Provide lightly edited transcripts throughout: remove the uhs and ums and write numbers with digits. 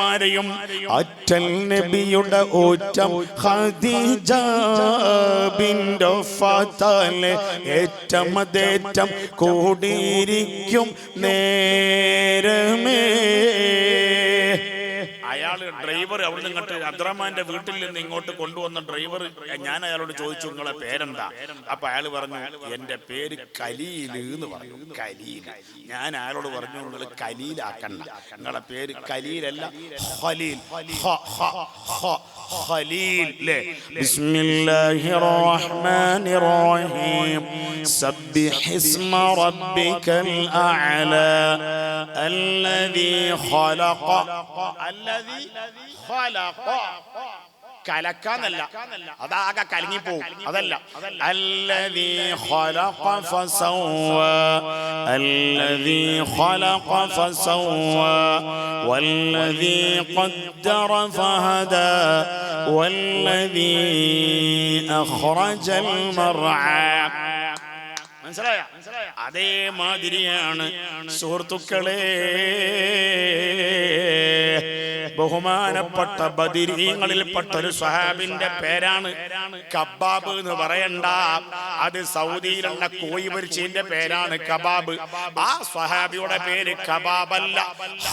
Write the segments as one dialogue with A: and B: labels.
A: മാരെയും Attal നബിയുടെ ഊറ്റം ഖദീജ ബിൻത് ഫാത്താലെ ഏറ്റമതേറ്റം കൂടിയിരിക്കും നേരമേ. അയാള് driver അവിടെ നിന്നിട്ട് അബ്ദുറഹ്മാന്റെ വീട്ടിൽ നിന്ന് ഇങ്ങോട്ട് കൊണ്ടുവന്ന ഡ്രൈവർ, ഞാൻ അയാളോട് ചോദിച്ചു നിങ്ങളെ പേരെന്താ? അപ്പൊ അയാൾ പറഞ്ഞു എന്റെ പേര് ഖലീൽ എന്ന് പറഞ്ഞു. ഖലീൽ. ഞാൻ അയാളോട് പറഞ്ഞു നിങ്ങൾ ഖലീലാക്കണ്ട, നിങ്ങളെ പേര് ഖലീലല്ല ഖലീൽ. ഖലീൽ. ബിസ്മില്ലാഹിർ റഹ്മാനിർ റഹീം. സബ്ബിഹ് ഇസ്മ റബ്ബികൽ അഅല അല്ലദീ ഖലഖ. അല്ലദീ ഖലഖ. കലക്കാന്നല്ല, അതാകെ കലങ്ങിപ്പോവും. അതല്ല. അല്ലദീ ഖലഖ ഫസവ്വ അല്ലദീ ഖലഖ ഫസവ്വ വല്ലദീ ഖദ്ദറ ഫഹദാ വല്ലദീ അഖ്റജൽ മർആ. മനസ്സിലായ? അതേമാതിരിയാണ് സുഹൃത്തുക്കളെ ബഹുമാനപ്പെട്ട ബദരീങ്ങളിൽപ്പെട്ട ഒരു സ്വഹാബിന്റെ പേരാണ് കബാബ് എന്ന് പറയണ്ട. അത് സൗദിയിലുള്ള കോഴി പൊരിച്ചതിന്റെ പേരാണ് കബാബ്. ആ സ്വഹാബിയുടെ പേര് കബാബല്ല,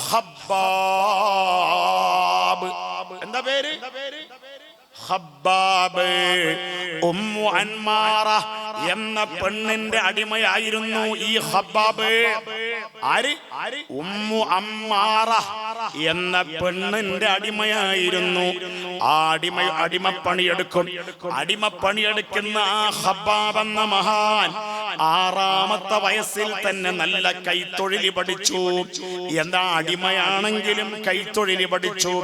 A: ഖബ്ബാബ്. എന്താ പേര്? ഖബ്ബാബ്. ഉമ്മു അൻമാറ എന്ന പെണ്ണിന്റെ അടിമയായിരുന്നു ഈ ഖബ്ബാബ്. ആര്? ഉമ്മു അമ്മാറ എന്ന പെണ്ണിന്റെ അടിമയായിരുന്നു. ആ അടിമപ്പണിയെടുക്കുന്ന ആ ഖബ്ബാബ് എന്ന മഹാൻ 6-ാമത്തെ വയസ്സിൽ തന്നെ നല്ല കൈത്തൊഴിൽ പഠിച്ചു. എന്താ? അടിമയാണെങ്കിലും കൈത്തൊഴിൽ പഠിച്ചു.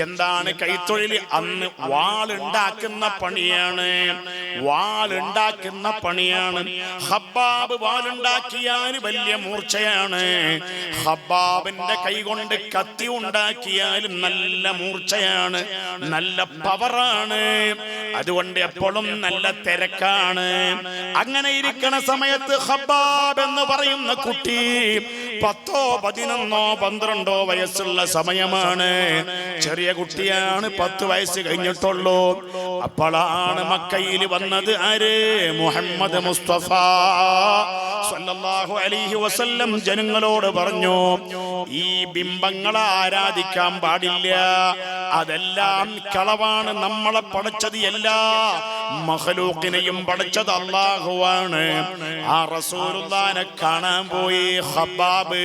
A: എന്താണ് കൈത്തൊഴിൽ? അന്ന് വാളുണ്ടാക്കുന്ന പണിയാണ്. ഖബ്ബാബ് വാളുണ്ടാക്കിയാൽ വലിയ മൂർച്ചയാണ്. ഖബ്ബാബിന്റെ കൈ കൊണ്ട് കത്തി ഉണ്ടാക്കിയാലും നല്ല മൂർച്ചയാണ്, നല്ല പവറാണ്. അതുകൊണ്ട് എപ്പോഴും നല്ല തിരക്കാണ്. അങ്ങനെ ഇരിക്കണ സമയത്ത് ഖബ്ബാബ് എന്ന് പറയുന്ന കുട്ടി 10, 11, 12 വയസ്സുള്ള സമയമാണ്. ചെറിയ കുട്ടിയാണ്, 10 വയസ്സ് കഴിഞ്ഞിട്ടുള്ളൂ. അപ്പോഴാണ് മക്കയിൽ വന്നത് ആര്? മുഹമ്മദ് മുസ്തഫ സല്ലല്ലാഹു അലൈഹി വസല്ലം ജനങ്ങളോട് പറഞ്ഞു, ഈ ബിംബങ്ങളെ ആരാധിക്കാൻ പാടില്ല, അതെല്ലാം കളവാണ്. നമ്മളെ പടച്ചത് എല്ലാ മഖ്ലൂഖിനെയും പടച്ചത് അല്ലാഹുവാണ്. ആ റസൂലുള്ളാഹിനെ കാണാൻ പോയി ഖബ്ബാബ്.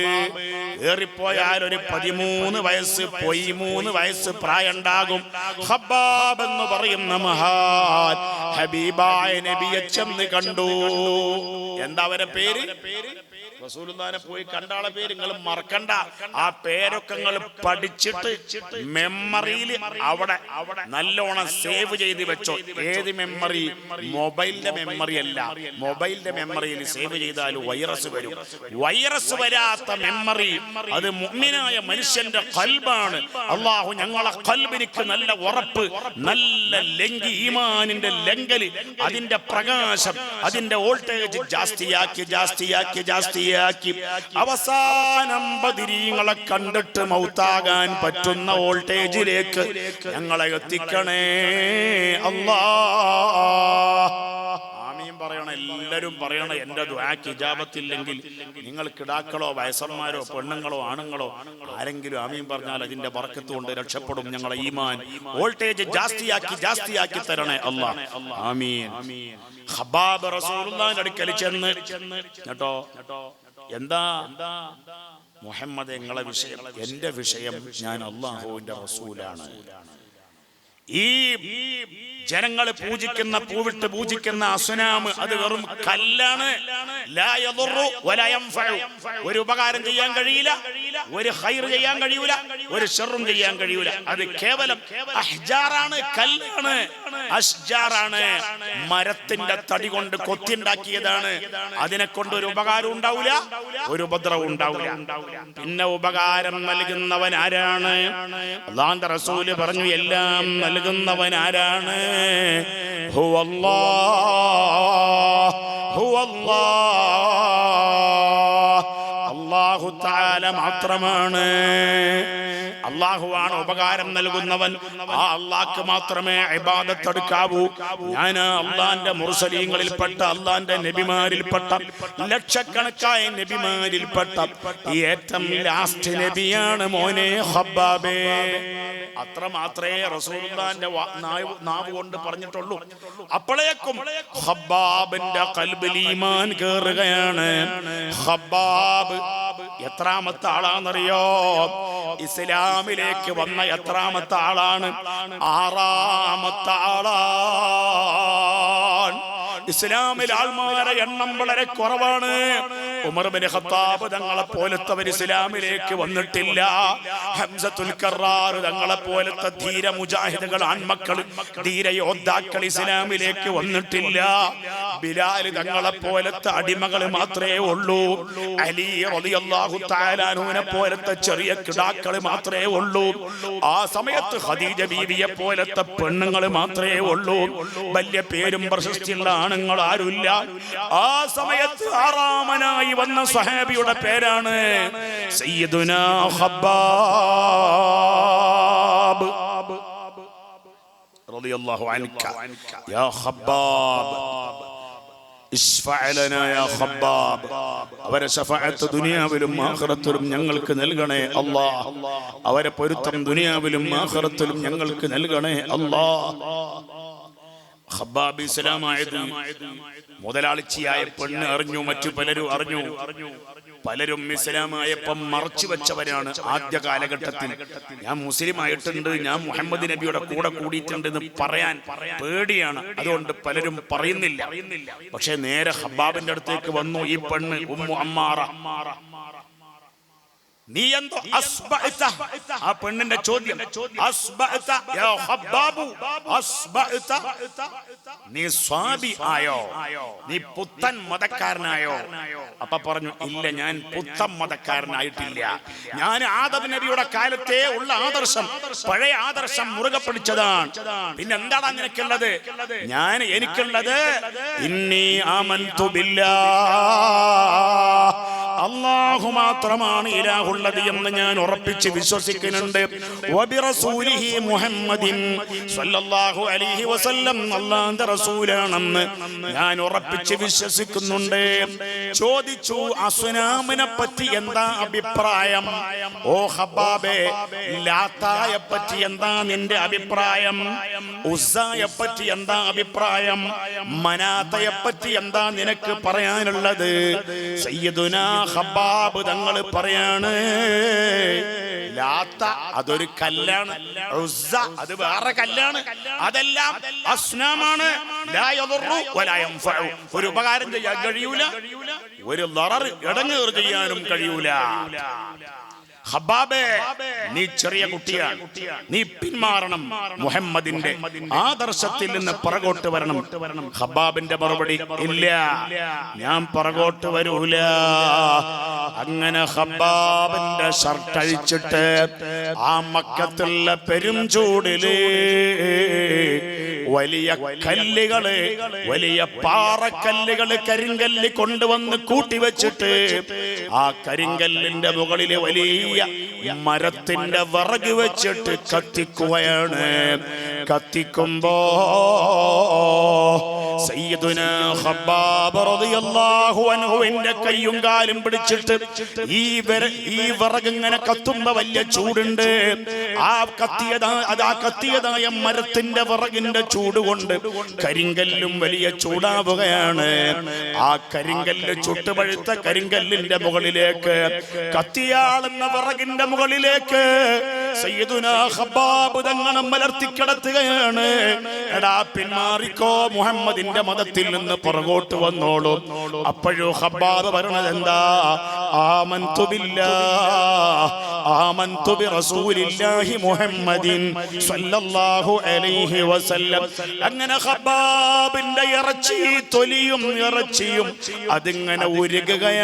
A: ഏറിപ്പോയാൽ ഒരു 13 വയസ്സ്, 13 വയസ്സ് പ്രായം ഉണ്ടാകും. ഖബ്ബാബ് എന്ന് പറയുന്ന മഹാൻ ഹബീബായ നബിയെ ചെന്ന് കണ്ടു. എന്താ അവരെ പേര്? റസൂലുള്ളാഹിനെ പോയി കണ്ടാളെ പേര് നിങ്ങൾ മറക്കണ്ട. ആ പേരൊക്കെ നിങ്ങൾ പഠിച്ചിട്ട് മെമ്മറിയിൽ അവിടെ നല്ലോണം സേവ് ചെയ്ത് വെച്ചോ. ഏത് മെമ്മറി? മൊബൈലിന്റെ മെമ്മറി അല്ല. മൊബൈലിന്റെ മെമ്മറിയിൽ സേവ് ചെയ്താൽ വൈറസ് വരും. വൈറസ് വരാത്ത മെമ്മറി അത് മുഅ്മിനായ മനുഷ്യന്റെ ഖൽബാണ്. അല്ലാഹു ഞങ്ങളെ ഖൽബിനിക്ക് നല്ല ഉറപ്പ്, നല്ല ഈമാനിന്റെ ലംഘല്, അതിന്റെ പ്രകാശം, അതിന്റെ വോൾട്ടേജ് ജാസ്തിയാക്കി അവസാനം ബദരീങ്ങളെ കണ്ടിട്ട് മൗത്താകാൻ പറ്റുന്ന വോൾട്ടേജിലേക്ക് ഞങ്ങളെ എത്തിക്കണേ അല്ലാഹ്. ആമീൻ പറയണം, എല്ലാവരും പറയണം. എന്റെ ദുആക്ക് ഇജാബത്തില്ലെങ്കിൽ നിങ്ങൾ കിടാക്കളോ വയസ്സന്മാരോ പെണ്ണുങ്ങളോ ആണുങ്ങളോ ആരെങ്കിലും ആമീൻ പറഞ്ഞാൽ അതിന്റെ ബർക്കത്ത് കൊണ്ട് രക്ഷപ്പെടും. ഞങ്ങളെ ഈമാൻ വോൾട്ടേജ് ജാസ്തിയാക്കി തരണേ അല്ലാഹ്. ആമീൻ. ഖബ്ബാബ് റസൂലുള്ളാഹിന്റെ അടുക്കൽ ചെന്ന് കേട്ടോ, എന്താ മുഹമ്മദ് നിങ്ങളെ വിഷയം? എന്റെ വിഷയം, ഞാൻ അല്ലാഹുവിന്റെ റസൂലാണ്. ഈ ജനങ്ങൾ പൂജിക്കുന്ന, പൂവിട്ട് പൂജിക്കുന്ന അസ്നാം അത് വെറും കല്ലാണ്. ലാ യദുറു വലാ യൻഫഉ. ഒരു ഉപകാരം ചെയ്യാൻ കഴിയില്ല, ഒരു ഖൈർ ചെയ്യാൻ കഴിയൂല, ഒരു ശർറും ചെയ്യാൻ കഴിയൂല. അത് കേവലം അഹ്ജാറാണ്, കല്ലാണ്, അഷ്ജാറാണ്. മരത്തിന്റെ തടി കൊണ്ട് കൊത്തിണ്ടാക്കിയതാണ്. അതിനെ കൊണ്ട് ഒരു ഉപകാരം ഉണ്ടാവില്ല, ഒരു ഉപദ്രവം ഉണ്ടാവില്ല. പിന്നെ ഉപകാരം നൽകുന്നവൻ ആരാണ്? അല്ലാഹുവിന്റെ റസൂല് പറഞ്ഞു, എല്ലാം നൽകുന്നവൻ ആരാണ്? ഹുവല്ലാഹ്. അല്ലാഹു തആല തആല മാത്രമാണ്. അള്ളാഹുവാണ് ഉപകാരം നൽകുന്നവൻ. ആ അള്ളാഹ്ക്ക് മാത്രമേ ഇബാദത്ത് എടുക്കാവൂ. ഞാൻ അള്ളാന്റെ മുർസലീങ്ങളിൽപ്പെട്ട, അള്ളാന്റെ നബിമാരിൽപ്പെട്ട, ലക്ഷക്കണക്കായ നബിമാരിൽപ്പെട്ട ഏറ്റവും ലാസ്റ്റ് നബിയാണ് മോനെ ഹബ്ബാബേ. അത്ര മാത്രമേ റസൂലുള്ളാഹിന്റെ നാവ് കൊണ്ട് പറഞ്ഞിട്ടുള്ളൂ. അപ്പോഴേക്കും ഹബ്ബാബിന്റെ ഖൽബിൽ ഈമാൻ കേറുകയാണ്. ഹബ്ബാബ് എത്രാമത്തെ ആളാണെന്നറിയോ? ഇസ്ലാമിലേക്ക് വന്ന എത്രാമത്തെ ആളാണ്? 6ാമത്തെ ആളാണ്. ഇസ്ലാമിൽ ആൾമാരെ എണ്ണം വളരെ കുറവാണ്. ഉമർ ബിൻ ഖത്താബ് തങ്ങളെ പോലത്തവർ ഇസ്ലാമിലേക്ക് വന്നിട്ടില്ല. ഹംസത്തുൽ കറാർ തങ്ങളെ പോലത്തെ ധീര മുജാഹിദുകൾ, ആൺമക്കൾ, ധീര യോദ്ധാക്കൾ ഇസ്ലാമിലേക്ക് വന്നിട്ടില്ല. ബിലാൽ തങ്ങളെ പോലത്തെ അടിമകൾ മാത്രമേ ഉള്ളൂ. അലി റളിയല്ലാഹു തആല അൻഹുവിനെ പോലത്തെ ചെറിയ കിടാക്കൾ മാത്രമേ ഉള്ളൂ. ആ സമയത്ത് ഖദീജ ബീവിയെ പോലത്തെ പെണ്ണുങ്ങൾ മാത്രമേ ഉള്ളൂ. വലിയ പേരും പ്രശസ്തിയുള്ള ആണുങ്ങൾ ആരുമില്ല. ആ സമയത്ത് 6ാമനായി വന്ന സ്വഹാബിയുടെ പേരാണ് സയ്യിദുനാ ഖബ്ബാബ് റളിയല്ലാഹു അൻക. യാ ഖബ്ബാബ് ഇശ്ഫഅ ലനാ യാ ഖബ്ബാബ്. അവരെ ശഫാഅത്ത് ദുനിയാവിലും ആഖിറത്തിലും ഞങ്ങൾക്ക് നൽകണേ അല്ലാഹ്. അവരെ പൊരുത്തം ദുനിയാവിലും ആഖിറത്തിലും ഞങ്ങൾക്ക് നൽകണേ അല്ലാഹ്. ഖബ്ബാബ് ഇസ്ലാമായത് മുതലാളിച്ചിയായ പെണ്ണ് അറിഞ്ഞു, മറ്റു പലരും അറിഞ്ഞു. പലരും ഇസ്ലാമായപ്പം മറച്ചു വെച്ചവരാണ്. ആദ്യ കാലഘട്ടത്തിൽ ഞാൻ മുസ്ലിം ആയിട്ടുണ്ട്, ഞാൻ മുഹമ്മദ് നബിയുടെ കൂടെ കൂടിയിട്ടുണ്ട് എന്ന് പറയാൻ പേടിയാണ്. അതുകൊണ്ട് പലരും പറയുന്നില്ല. പക്ഷെ നേരെ ഖബ്ബാബിന്റെ അടുത്തേക്ക് വന്നു ഈ പെണ്ണ്, ഉമ്മു അമ്മാറ. നീ എന്തോ അസ്ബഅത? ആ പെണ്ണിന്റെ ചോദ്യം, അസ്ബഅത യാ ഖബ്ബാബു, അസ്ബഅത? നീ സ്വാബി ആയോ? നീ പുത്തൻ മതക്കാരനായോ? അപ്പൊ പറഞ്ഞു, ഇല്ല, ഞാൻ പുത്തൻ മതക്കാരനായിട്ടില്ല. ഞാൻ ആദം നബിയുടെ കാലത്തെ ഉള്ള ആദർശം, പഴയ ആദർശം മുറുകെ പിടിച്ചതാണ്. പിന്നെ എന്താണ് നിനക്കുള്ളത്? എനിക്കുള്ളത് ഇന്നി ആമൻതു ബില്ലാഹ്, അല്ലാഹു മാത്രമാണ് ഇലാഹുള്ളത് എന്ന് ഞാൻ ഉറപ്പിച്ച് വിശ്വസിക്കുന്നുണ്ട്. വബിറസൂലിഹി മുഹമ്മദിൻ സ്വല്ലല്ലാഹു അലൈഹി വസല്ലം അല്ലാഹുവിന്റെ റസൂലാണെന്ന് ഞാൻ ഉറപ്പിച്ച് വിശ്വസിക്കുന്നുണ്ട്. ചോദിച്ചു, അസ്നാമിനെ പറ്റി എന്താ അഭിപ്രായം? ഓ ഹബ്ബാബേ, ലാത്തായെ പറ്റി എന്താ നിന്റെ അഭിപ്രായം? ഉസ്സയെ പറ്റി എന്താ അഭിപ്രായം? മനാത്തയെ പറ്റി എന്താ നിനക്ക് പറയാനുള്ളത്? സയ്യിദുനാ ഖബ്ബാബ് തങ്ങൾ പറയാണ്, ലാത്ത അതൊരു കല്ലാണ്, ഉസ്സ അത് വേറെ കല്ലാണ്, അതെല്ലാം അസ്നാമാണ്. ലാ യദുറു വലാ യൻഫഉ, ഒരു ഉപകാരം ചെയ്യാൻ കഴിയൂല, ഒരു ദറർ ഇടങ്ങേറ് ചെയ്യാനും കഴിയൂല. ഹബ്ബാബേ, നീ ചെറിയ കുട്ടിയാണ്, നീ പിന്മാറണം, മുഹമ്മദിന്റെ ആദർശത്തിൽ നിന്ന് പുറകോട്ട് വരണം. ഹബ്ബാബിന്റെ മറുപടി, ഇല്ല, ഞാൻ പുറകോട്ട് വരൂല. അങ്ങനെ ഹബ്ബാബിന്റെ ഷർട്ട് അഴിച്ചിട്ട് ആ മക്കത്തുള്ള പെരും ചൂടില് വലിയ കല്ലുകള്, വലിയ പാറക്കല്ലുകള്, കരിങ്കല്ല് കൊണ്ടുവന്ന് കൂട്ടിവെച്ചിട്ട് ആ കരിങ്കല്ലിന്റെ മുകളില് വലിയ മരത്തിന്റെ വിറക് വെച്ചിട്ട് കത്തിക്കുകയാണ്. കത്തിക്കുമ്പോ സയ്യിദുനാ ഖബ്ബാബ് റളിയല്ലാഹു അൻഹുവിന്റെ കയ്യും കാലും പിടിച്ചിട്ട് ഈ വിറക് ഇങ്ങനെ കത്തുമ്പോ വലിയ ചൂടുണ്ട്. ആ കത്തിയതായ മരത്തിന്റെ വിറകിന്റെ ചൂട് കൊണ്ട് കരിങ്കല്ലും വലിയ ചൂടാവുകയാണ്. ആ കരിങ്കല്ല് ചുട്ടുപഴുത്ത കരിങ്കല്ലിന്റെ മുകളിലേക്ക്, കത്തിയാളുന്ന വിറകിന്റെ മുകളിലേക്ക് സയ്യിദുനാ ഖബ്ബാബ് തങ്ങൾ മലർത്തിക്കിടത്തുകയാണ്. എടാ പിന്മാറിക്കോ, മുഹമ്മദിന്റെ മതത്തിൽ നിന്ന് പുറകോട്ട് വന്നോളൂ. അപ്പോഴും ഖബ്ബാബ് പറഞ്ഞത് എന്താ? ആമൻതു ബില്ലാഹ്, ആമൻതു ബിറസൂലില്ലാഹി മുഹമ്മദിൻ സ്വല്ലല്ലാഹു അലൈഹി വസല്ലം. അങ്ങനെ ഖബ്ബാബിന്റെ ഇറച്ചി, തൊലിയും ഇറച്ചിയും അതിങ്ങനെ ഉരുകുകയാണ്.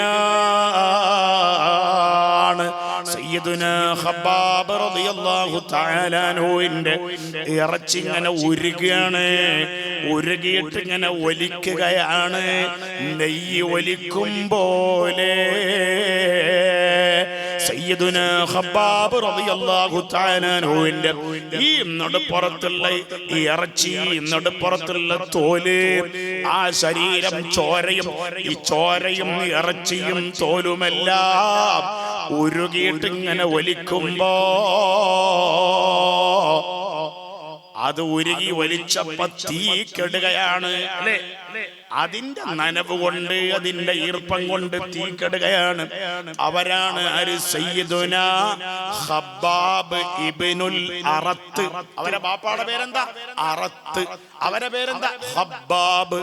A: സയ്യിദുനാ ഖബ്ബാബ് റളിയല്ലാഹു തആല അൻഹുവിന്റെ ഇറച്ചി ഇങ്ങനെ ഉരുകുകയാണ്. ഉരുകിയിട്ട് ഇങ്ങനെ ഒലിക്കുകയാണ്. നെയ്യ് ഒലിക്കും പോലെ സയ്യിദുനാ ഖബ്ബാബ് റളിയല്ലാഹു തആല അൻഹുവിന്റെ ഈ നടുപ്പുറത്തുള്ള ഈ ഇറച്ചി, നടുപ്പുറത്തുള്ള തോല്, ആ ശരീരം ഈ ചോരയും ഇറച്ചിയും തോലുമെല്ലാം ഉരുകിയിട്ട് ഇങ്ങനെ ഒലിക്കുമ്പോ അത് ഉരുകി ഒലിച്ചപ്പോ തീ കെടുകയാണ് അല്ലേ? അതിന്റെ നനവ് കൊണ്ട്, അതിന്റെ ഈർപ്പം കൊണ്ട് തീ കെടുകയാണ്. അവരാണ് ആര്? സയ്യിദുനാ ഖബ്ബാബ് ഇബ്നുൽ അറത്ത്. അവരെ ബാപ്പാടെ പേരെന്താ? അറത്ത്. അവരെ പേരെന്താ? ഖബ്ബാബ്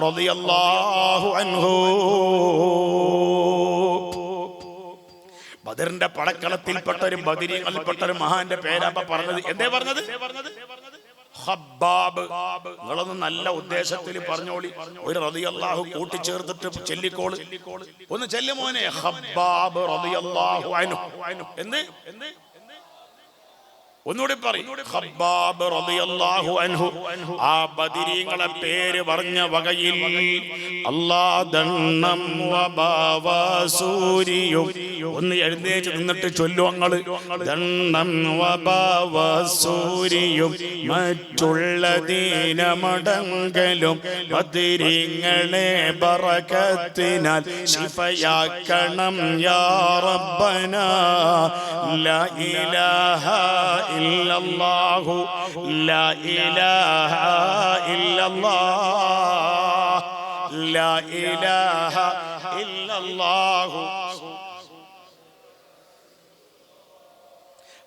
A: റളിയല്ലാഹു അൻഹു. ബദറിന്റെ പടക്കളത്തിൽപ്പെട്ട ഒരു ബദരീങ്ങളിൽപ്പെട്ട ഒരു മഹാന്റെ പേരാപ്പ പറഞ്ഞത്. എന്തേ പറഞ്ഞത്? ഖബ്ബാബ്. നിങ്ങളൊന്ന് നല്ല ഉദ്ദേശത്തിൽ പറഞ്ഞോളി. ഒരു റളിയല്ലാഹു കൂട്ടിച്ചേർത്തിട്ട് ചെല്ലിക്കോള്. ഒന്ന് ചെല്ലുമോനെ. ഖബ്ബാബ് റളിയല്ലാഹു അൻഹു. എന്ത്? ഒന്നുകൂടി പറയും. ഖബ്ബാബ് റളിയല്ലാഹു അൻഹു. ആ ബദരീങ്ങളെ പേര് പറഞ്ഞ വകയിൽ അല്ലാദണ്ണം വബാവസൂരിയും ഒന്ന് എഴുന്നേറ്റ് നിന്നിട്ട് ചൊല്ലുവങ്ങള്. ദണ്ണം വബാവസൂരിയും മറ്റുള്ള ദീനമടങ്കലും ബദരീങ്ങളെ ബറകത്തിനാൽ ശിഫയാക്കണം യാ റബ്ബനാ. ലാ ഇലാഹ ഇല്ലല്ലാഹു ലാ ഇലാഹ ഇല്ലല്ലാഹ് ലാ ഇലാഹ ഇല്ലല്ലാഹു.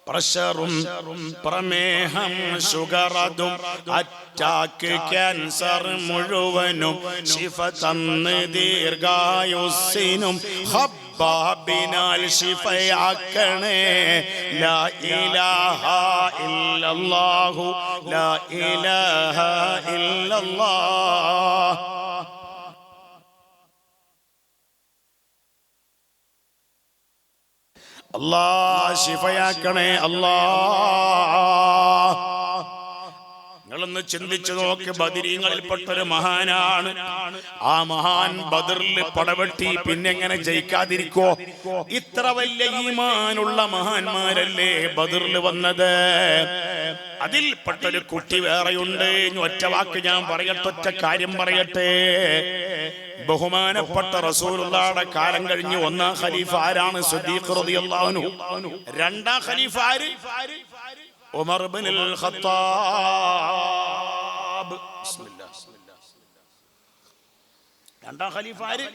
A: പ്രഷറും പ്രമേഹം ഷുഗറതും അറ്റാക്ക് ക്യാൻസർ മുഴുവനും ശിഫ തന്ന് ദീർഘായുസ്സിനും ഖബ്ബാബിനാൽ ശിഫയാക്കണേ. ലാ ഇലാഹ ഇല്ലല്ലാഹു ലാ ഇലാഹ ഇല്ലല്ലാഹ്. അല്ലാ ശിഫയാക്കണേ അല്ലാ. നിങ്ങളൊന്ന് ചിന്തിച്ചു നോക്ക്. ബദരീങ്ങളിൽപ്പെട്ടൊരു മഹാനാണ്. ആ മഹാൻ ബദറിൽ പടവെട്ടി. പിന്നെ എങ്ങനെ ജയിക്കാതിരിക്കോ? ഇത്ര വലിയ ഈമാനുള്ള മഹാന്മാരല്ലേ ബദറിൽ വന്നത്. അതിൽപ്പെട്ടൊരു കുട്ടി വേറെയുണ്ട്. ഒറ്റ വാക്ക് ഞാൻ പറയട്ടെ, ഒറ്റ കാര്യം പറയട്ടെ. ബഹുമാനപ്പെട്ട റസൂലുള്ളാഹിയുടെ കാലം കഴിഞ്ഞ് ഒന്നാം ഖലീഫ ആരാണ്? സിദ്ദീഖ് റളിയല്ലാഹു അൻഹു. രണ്ടാം ഖലീഫ ആര്? ഉമർ ഇബ്നുൽ ഖത്താബ്. രണ്ടാം ഖലീഫ ആര്?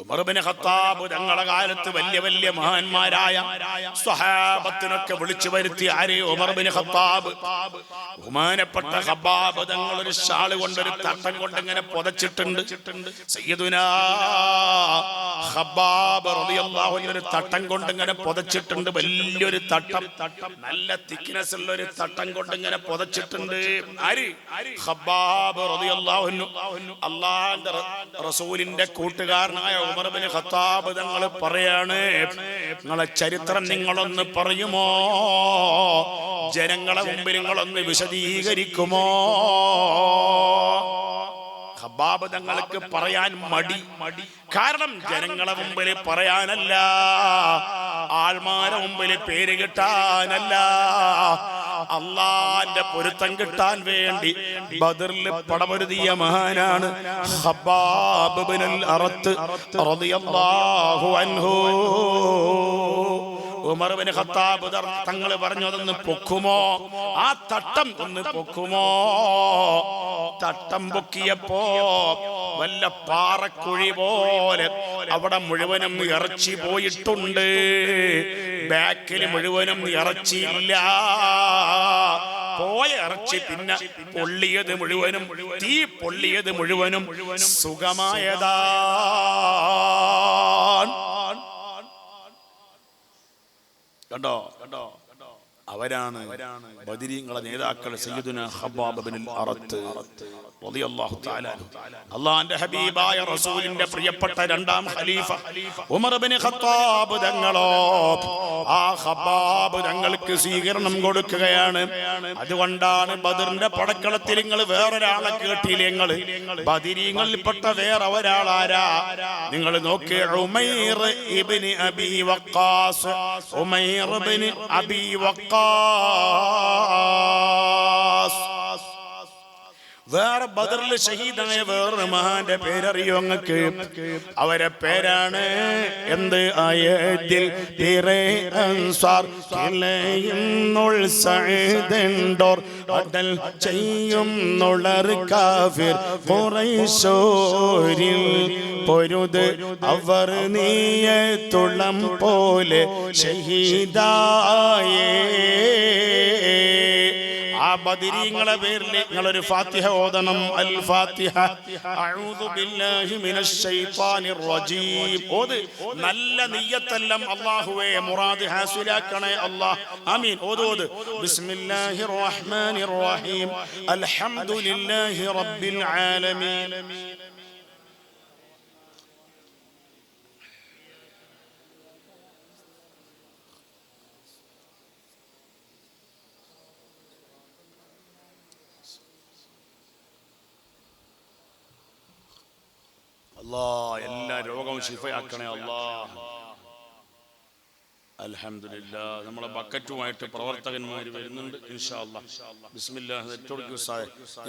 A: ഉമർ ഇബ്നു ഖത്താബ്. തങ്ങളുടെ കാലത്ത് വലിയ വലിയ മഹാന്മാരായ സ്വഹാബത്തിനൊക്കെ വിളിച്ചു വരുത്തി. ആര്? ഉമർ ഇബ്നു ഖത്താബ്. ബഹുമാനപ്പെട്ട ഖബ്ബാബ് തങ്ങൾ ഒരു ഷാള് കൊണ്ട്, ഒരു തട്ടം കൊണ്ട് ഇങ്ങനെ പുതച്ചിട്ടുണ്ട്. സയ്യിദുനാ ഖബ്ബാബ് റളിയല്ലാഹു അൻഹു ഒരു തട്ടം കൊണ്ട് ഇങ്ങനെ പുതച്ചിട്ടുണ്ട്. വലിയൊരു തട്ടം, നല്ല തിക്നെസ് ഉള്ള ഒരു തട്ടം കൊണ്ട് ഇങ്ങനെ പുതച്ചിട്ടുണ്ട്. ആര്? ഖബ്ബാബ് റളിയല്ലാഹു അൻഹു. അല്ലാഹുവിന്റെ റസൂലിന്റെ കൂട്ടുകാരനായ ഉമർ ഇബ്നു ഖത്താബ് തങ്ങൾ പറയാണ്, നിങ്ങളെ ചരിത്രം നിങ്ങളൊന്ന് പറയുമോ? ജനങ്ങളെ മുമ്പിൽ നിങ്ങളൊന്ന് വിശദീകരിക്കുമോ? ഖബ്ബാബ് തങ്ങൾക്ക് പറയാൻ മടി. കാരണം ജനങ്ങളെ മുമ്പിൽ പറയാനല്ല, ആൾമാരെ മുമ്പിൽ പേര് കിട്ടാനല്ല, അള്ളാന്റെ പൊരുത്തം കിട്ടാൻ വേണ്ടി ബദറിൽ പടപൊരുതിയ മഹാനാണ് ഖബ്ബാബ് ഇബ്നുൽ അറത്ത് റളിയല്ലാഹു അൻഹു. ഉമർ ഇബ്നു ഖത്താബ് തങ്ങൾ പറഞ്ഞു, അതൊന്ന് പൊക്കുമോ? ആ തട്ടം ഒന്ന് പൊക്കുമോ? തട്ടം പൊക്കിയപ്പോ വല്ല പാറക്കുഴി പോലെ അവിടെ മുഴുവനും ഇറച്ചി പോയിട്ടുണ്ട്. ബാക്കിൽ മുഴുവനും ഇറച്ചിയില്ല. പോയ ഇറച്ചി പിന്നെ പൊള്ളിയത് മുഴുവനും, തീ പൊള്ളിയത് മുഴുവനും സുഖമായതാ. കണ്ടോ? അവരാണ് ബദരീങ്ങളെ നേതാക്കൾ സയ്യിദുന ഖബ്ബാബ് ഇബ്നുൽ അറത്ത് റളിയല്ലാഹു തആല അൻഹു. അല്ലാഹുവിന്റെ ഹബീബായ റസൂലിന്റെ പ്രിയപ്പെട്ട രണ്ടാം ഖലീഫ ഉമർ ഇബ്നു ഖത്താബ് തങ്ങളോ ആ ഖബ്ബാബ് തങ്ങൾക്ക് സ്വീകരണം കൊടുക്കുകയാണ്. അതുകൊണ്ടാണ് ബദറിന്റെ പടക്കളത്തിൽ നിങ്ങൾ വേറൊരാളെ കേട്ടില്ലേ? നിങ്ങൾ ബദരീങ്ങളിൽപ്പെട്ട വേറെ ഒരാളാരാ? നിങ്ങൾ നോക്കി, ഉമൈർ ഇബ്നു അബീ വഖാസ്. ഉമൈർ ഇബ്നു അബീ വഖാസ് വേറെ ബദറിൽ ഷഹീദായ വേറൊരു മഹാന്റെ പേരറിയോ നിങ്ങൾക്ക്? അവരെ പേരാണ് എന്ത്? ആയതിൽ തിരെ അൻസാർ കിളയുന്നുൾ സഅദൻഡോർ അടൽ ചെയ്യുന്നുള്ളർ കാഫിർ ഖുറൈശോരിൽ പൊരുത് അവർ നീയത്തുളം പോലെ ഷഹീദായേ. ആ ബദരീങ്ങളെ പേരിൽ നിങ്ങളൊരു ഫാത്തിഹ ഓതണം. അൽ ഫാത്തിഹ. അഊദു ബില്ലാഹി മിനശ് ശൈത്വാനിർ റജീം. ഓത്. നല്ല നിയ്യത്തെല്ലാം അല്ലാഹുവേ മുറാദ് ഹാസിലാക്കണേ അല്ലാഹ്. ആമീൻ. ഓത്. ബിസ്മില്ലാഹിർ റഹ്മാനിർ റഹീം. അൽഹംദുലില്ലാഹി റബ്ബിൽ ആലമീൻ. അല്ലാഹ് എല്ലാ രോഗവും ശിഫയാക്കണേ അല്ലാഹ്. അൽഹംദുലില്ലാഹ്. നമ്മളെ ബക്കറ്റുമായിട്ട് പ്രവർത്തകന്മാർ വരുന്നുണ്ട് ഇൻഷാ അല്ലാഹ്. ബിസ്മില്ലാഹ്.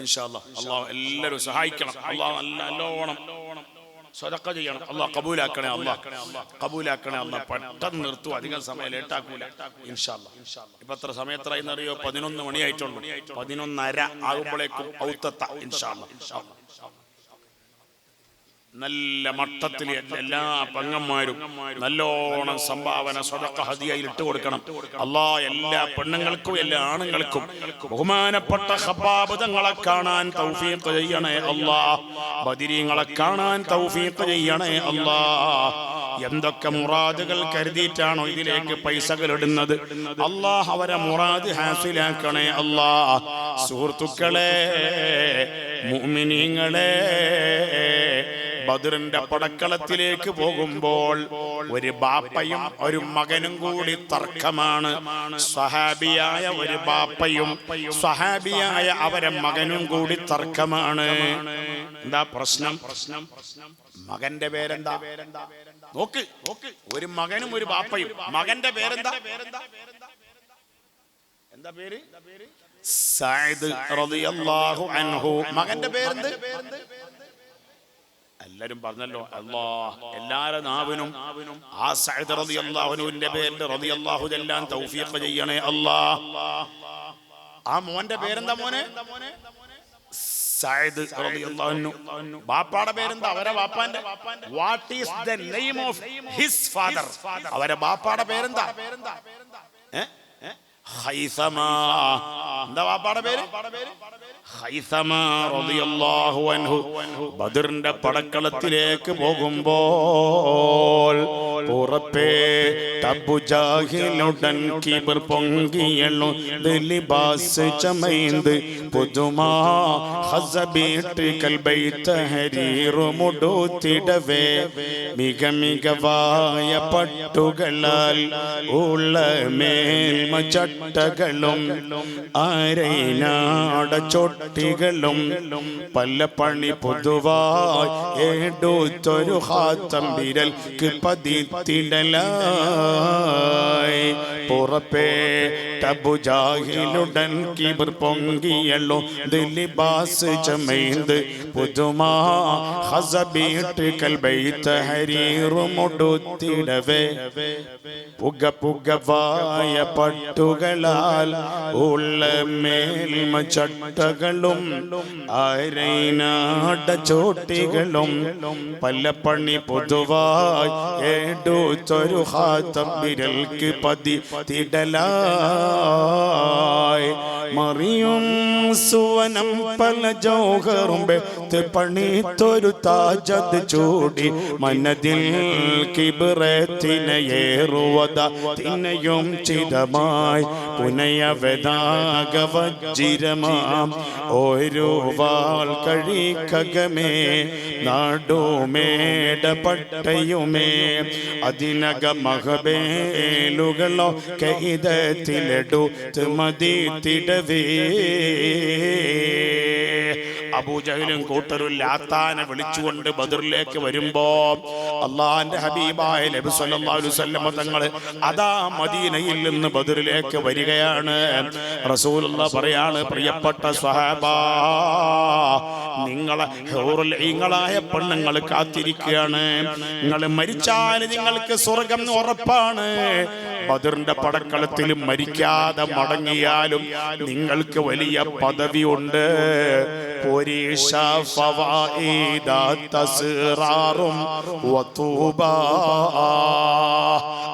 A: ഇൻഷാ അല്ലാഹ്. അല്ലാഹ് എല്ലാവരും സഹായിക്കണം. അല്ലാഹ് നല്ലോണം സദഖ ചെയ്യണം. അല്ലാഹ് കബൂലാക്കണേ അല്ലാഹ്. കബൂലാക്കണേ അല്ലാഹ്. പെട്ടെന്ന് നിർത്തും, അധികം സമയം ലേട്ടാക്കൂല ഇൻഷാ അല്ലാഹ്. ഇപ്പൊ എത്ര സമയത്രായിന്നറിയോ? 11 മണിയായിട്ടുള്ളൂ. 11:30 ആകുമ്പോഴേക്കും ഔത്തത്ത ഇൻഷാ അല്ലാഹ്. നല്ല മട്ടത്തിൽ എല്ലാ പെങ്ങന്മാരും നല്ലോണം സംഭാവന സ്വതക്ക ഹദിയയിൽ ഇട്ട് കൊടുക്കണം. അല്ലാഹ് എല്ലാ പെണ്ണുങ്ങൾക്കും എല്ലാ ആണുങ്ങൾക്കും ബഹുമാനപ്പെട്ട ഖബ്ബാബ് തങ്ങളെ കാണാൻ തൗഫീഖ് ചെയ്യണേ അല്ലാഹ്. ബദരീങ്ങളെ കാണാൻ തൗഫീഖ് ചെയ്യണേ അല്ലാഹ്. എന്തൊക്കെ മുറാദുകൾ കരുതിയിട്ടാണോ ഇതിലേക്ക് പൈസകൾ ഇടുന്നത്? അല്ലാഹ് അവരെ മുറാദ് ഹാസിലാക്കണേ അല്ലാഹ്. സുഹൃത്തുക്കളെ, മുഅ്മിനീങ്ങളെ, ബദറിന്റെ പടക്കളത്തിലേക്ക് പോകുമ്പോൾ ഒരു ബാപ്പയും ഒരു മകനും കൂടി തർക്കമാണ്. സ്വഹാബിയായ ഒരു ബാപ്പയും സ്വഹാബിയായ അവരെ മകനും കൂടി തർക്കമാണ്. എന്താ പ്രശ്നം? മകന്റെ പേരെന്താ? നോക്ക്, ഒരു മകനും ഒരു ബാപ്പയും. മകന്റെ പേരെന്താ? എന്താ പേര്? സഅദ് റളിയല്ലാഹു അൻഹു. മകന്റെ പേരെന്ത്? എല്ലാരും പറഞ്ഞല്ലോ. അല്ലാഹ് എല്ലാരെ നാവിനും ആ സഅദ് റളിയല്ലാഹു അൻഹുവിന്റെ പേരിൽ റളിയല്ലാഹു ചെല്ലാൻ തൗഫീഖ് ചെയ്യണേ അല്ലാഹ്. ആ മോന്റെ പേരെന്താ? മോനെ സഅദ് റളിയല്ലാഹു അൻഹു. ബാപ്പാടെ പേരെന്താ? അവരെ ബാപ്പാന്റെ what is the name of his father? അവരെ ബാപ്പാടെ പേരെന്താ? ഖൈസമ. എന്താ ബാപ്പാടെ പേര്? ഖൈസമ റളിയല്ലാഹു അൻഹു. ബദറിന്റെ പടക്കളത്തിലേക്ക് പോകുമ്പോൾ പുറപ്പേ തബുജാഹിലുടൻ കിബർ പൊങ്കിയളു ലിബാസ് ചമൈന്ത് പുതുമാ ഹസബീട്ട് കൽബൈത ഹരീറു മുടുത്തിടവേ മിക മികവായ പട്ടുകളാൽ ഉള്ള മേൽമച്ചട്ടകളും ആരൈനാട ചൊട്ടികളും പല പണി പൊതുവായി എടുത്തൊരു ഹാത്തം വിരൽക്ക് പതിത്തിടലായി പുറപ്പേ തബുജാഹിലുടൻ കിബർ പൊങ്കിയള്ളു ലിബാസ് ചമൈന്ത് പുതുമാ ഹസബീട്ട് കൽബൈത ഹരീറു മുടുത്തിടവേ പുക പുകവായ പട്ടുകളാൽ ഉള്ള മേൽമച്ചട്ടകളും ആരൈനാട ചോട്ടികളും പല പണി പൊതുവായി എടുത്തൊരു ഹാത്തം വിരൽക്ക് പതിത്തിടലായി മറിയും സുവനം പല ജൗഹറും ബെത്ത് പണിത്തൊരു താജത് ചൂടി മനതിൽ കിബ്റത്തിനയേറുവത തിനയും ചിതമായി പുനയവദാഗവജ്ജിരമാം ഒരു വാൾ കഴിക്കകമേ നാടുമേട പട്ടയുമേ അതിനക മഹബേലുകളോ കൈതത്തിലെടുത്ത് മതിത്തിടവേ അബൂജഹലും കൂട്ടരും ലാത്താനെ വിളിച്ചുകൊണ്ട് ബദറിലേക്ക് വരുമ്പോ അള്ളാന്റെ ഹബീബായ നബി സല്ലല്ലാഹു അലൈഹി വസല്ലം തങ്ങൾ അതാ മദീനയിൽ നിന്ന് ബദറിലേക്ക് വരികയാണ്. റസൂലുള്ളാഹി പറയാണ്, പ്രിയപ്പെട്ട സ്വഹാബാ, നിങ്ങളെ ഹൂറുൽ ഈങ്ങളായ പെണ്ണുങ്ങൾ കാത്തിരിക്കുകയാണ്. നിങ്ങൾ മരിച്ചാൽ നിങ്ങൾക്ക് സ്വർഗം ഉറപ്പാണ്. ബദറിന്റെ പടക്കളത്തിൽ മരിക്കാതെ മടങ്ങിയാലും നിങ്ങൾക്ക് വലിയ പദവി ഉണ്ട്.